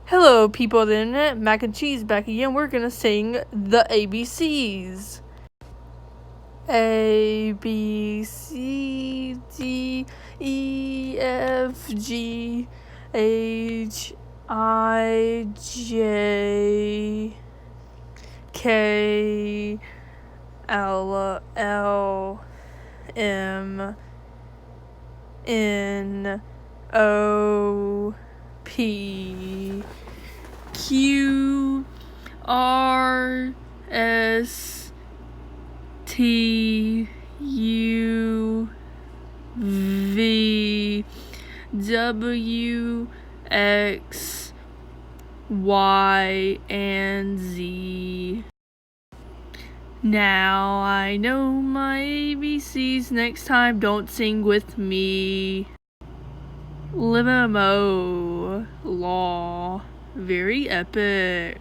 Hello, people of the internet. Mac and Cheese back again. We're gonna sing the ABCs. A B C D E F G H I J K L L M N O P Q R S T U V W X Y and Z. Now I know my ABCs. Next time, don't sing with me. Limo Law. Very epic.